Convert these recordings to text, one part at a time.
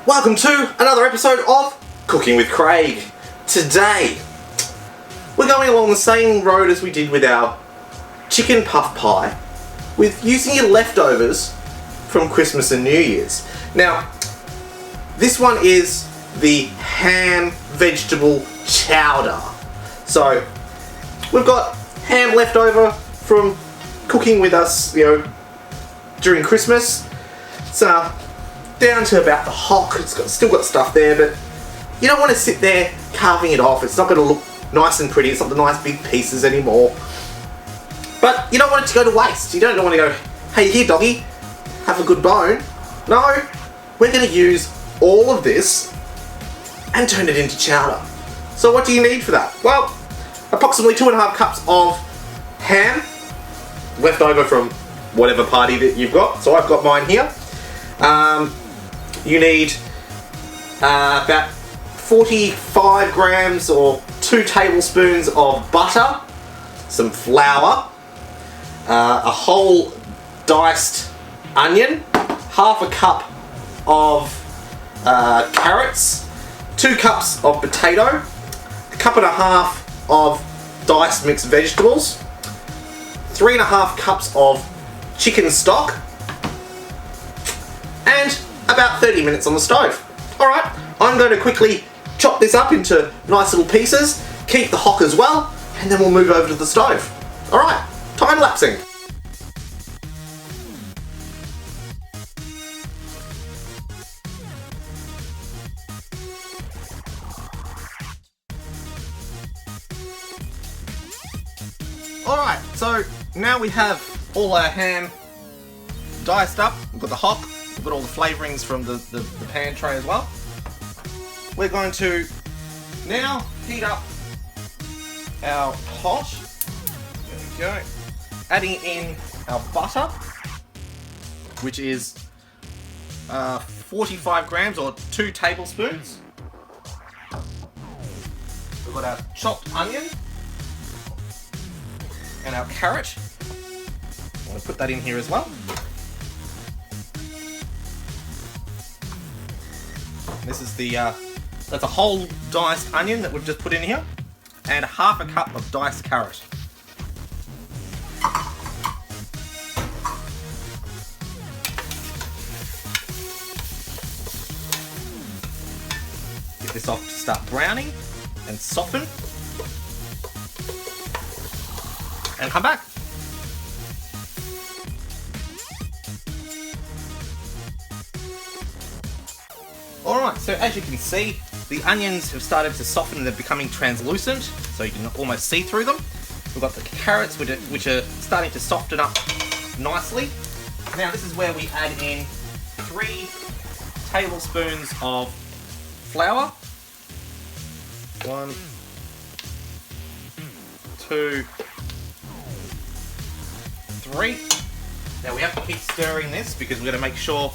Welcome to another episode of Cooking with Craig. Today, we're going along the same road as we did with our chicken puff pie, with using your leftovers from Christmas and New Year's. Now, this one is the ham vegetable chowder. So, we've got ham left over from cooking with us, during Christmas. So, down to about the hock. Still got stuff there, but you don't want to sit there carving it off. It's not going to look nice and pretty. It's not the nice big pieces anymore. But you don't want it to go to waste. You don't want to go, hey, here, doggy, have a good bone. No, we're going to use all of this and turn it into chowder. So what do you need for that? Well, approximately 2.5 cups of ham left over from whatever party that you've got. So I've got mine here. You need about 45 grams or 2 tablespoons of butter, some flour, a whole diced onion, half a cup of carrots, 2 cups of potato, a cup and a half of diced mixed vegetables, 3.5 cups of chicken stock, and about 30 minutes on the stove. Alright, I'm going to quickly chop this up into nice little pieces, keep the hock as well, and then we'll move over to the stove. Alright, time lapsing. Alright, so now we have all our ham diced up. We've got the hock, we've got all the flavourings from the pan tray as well. We're going to now heat up our pot. There we go. Adding in our butter, which is 45 grams or 2 tablespoons. We've got our chopped onion and our carrot. I'm going to put that in here as well. This is that's a whole diced onion that we've just put in here, and half a cup of diced carrot. Get this off to start browning and soften, and come back. Alright, so as you can see, the onions have started to soften and they're becoming translucent, so you can almost see through them. We've got the carrots which are starting to soften up nicely. Now this is where we add in 3 tablespoons of flour. 1, 2, 3. Now we have to keep stirring this because we're going to make sure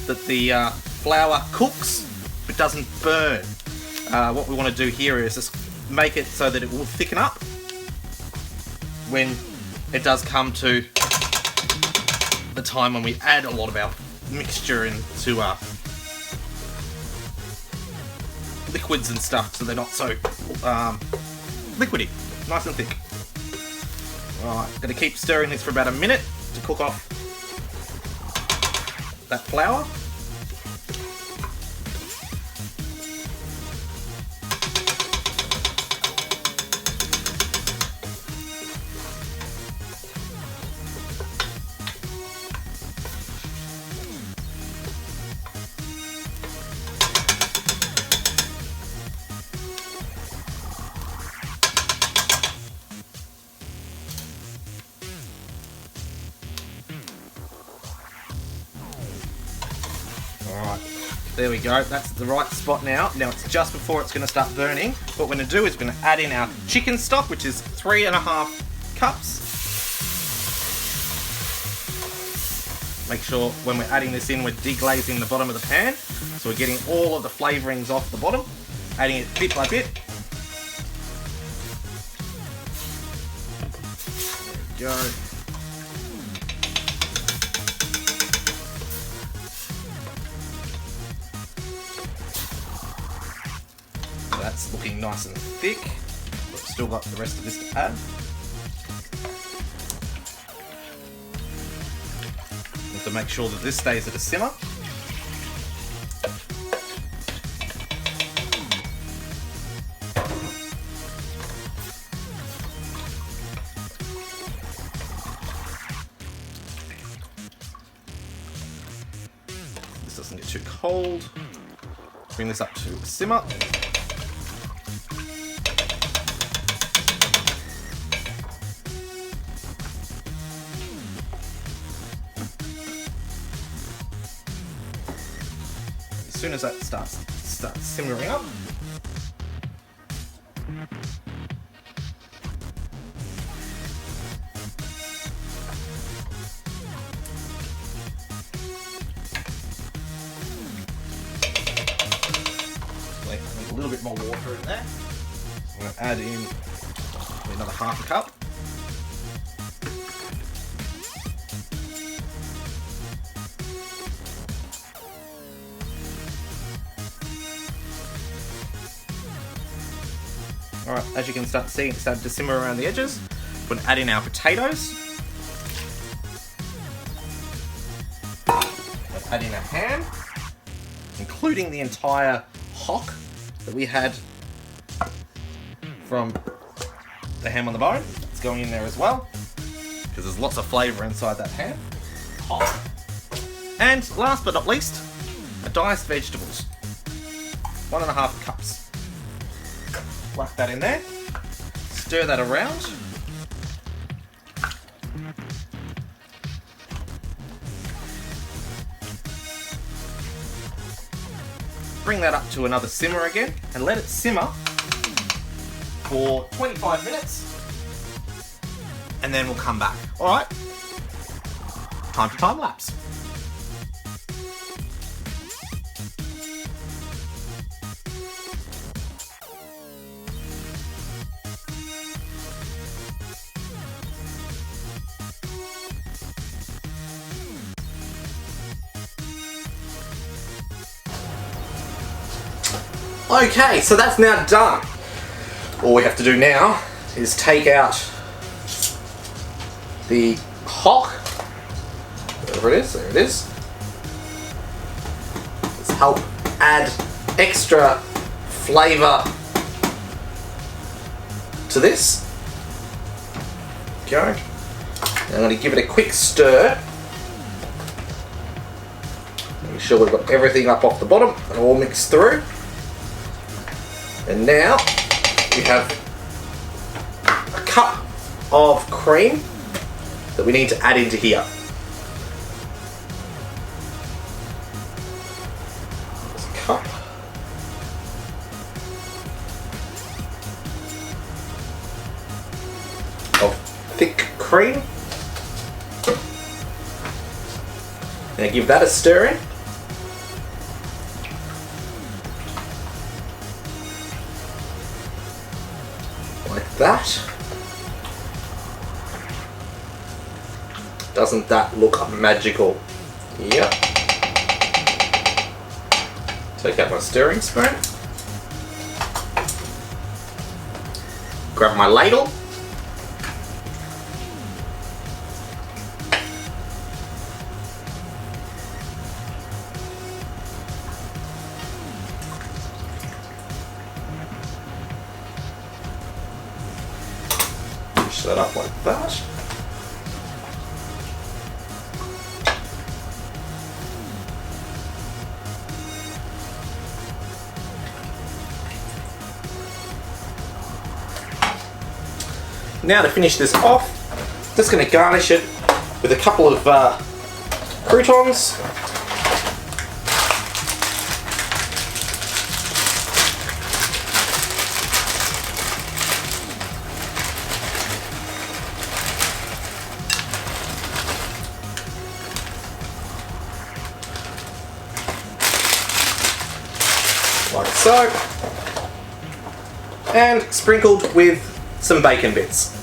that the flour cooks but doesn't burn. What we want to do here is just make it so that it will thicken up when it does come to the time when we add a lot of our mixture into liquids and stuff, so they're not so liquidy, nice and thick. Alright, going to keep stirring this for about a minute to cook off that flour. Alright, there we go, that's the right spot now. Now it's just before it's going to start burning. What we're going to do is we're going to add in our chicken stock, which is 3.5 cups. Make sure when we're adding this in, we're deglazing the bottom of the pan. So we're getting all of the flavourings off the bottom, adding it bit by bit. There we go. nice and thick. But we've still got the rest of this to add. We have to make sure that this stays at a simmer. This doesn't get too cold. Bring this up to a simmer. As soon as that starts simmering up, a little bit more water in there. I'm going to add in another half a cup. Alright, as you can start seeing, it started to simmer around the edges. We're going to add in our potatoes. Add in a ham, including the entire hock that we had from the ham on the bone. It's going in there as well, because there's lots of flavour inside that ham. Hock. And last but not least, diced vegetables. 1.5 cups. Whack that in there. Stir that around. Bring that up to another simmer again and let it simmer for 25 minutes and then we'll come back. Alright, time to time lapse. Okay, so that's now done. All we have to do now is take out the hock, wherever it is, there it is. Let's help add extra flavour to this. Go. I'm going to give it a quick stir. Make sure we've got everything up off the bottom and all mixed through. And now we have a cup of cream that we need to add into here. There's a cup. Of thick cream. Now give that a stir in. Like that. Doesn't that look magical? Yep. Take out my stirring spoon. Grab my ladle. Push that up like that. Now to finish this off, just going to garnish it with a couple of croutons. Like so. And sprinkled with some bacon bits.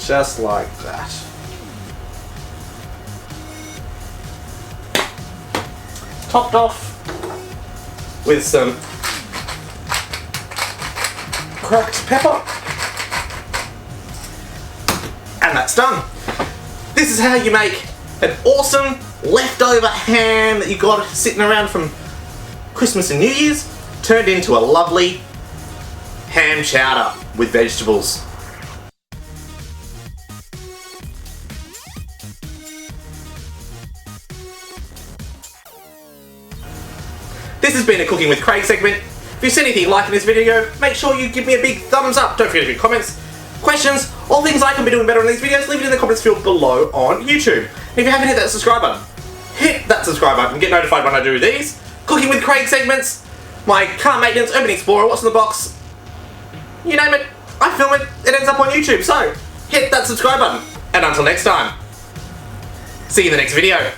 Just like that. Topped off with some cracked pepper. And that's done. This is how you make an awesome leftover ham that you got sitting around from Christmas and New Year's turned into a lovely ham chowder with vegetables. This has been a Cooking with Craig segment. If you've seen anything you like in this video, make sure you give me a big thumbs up. Don't forget to leave comments, questions, all things I can be doing better in these videos, leave it in the comments field below on YouTube. And if you haven't hit that subscribe button, hit that subscribe button and get notified when I do these Cooking with Craig segments, my car maintenance, urban explorer, what's in the box, you name it, I film it, it ends up on YouTube. So, hit that subscribe button. And until next time, see you in the next video.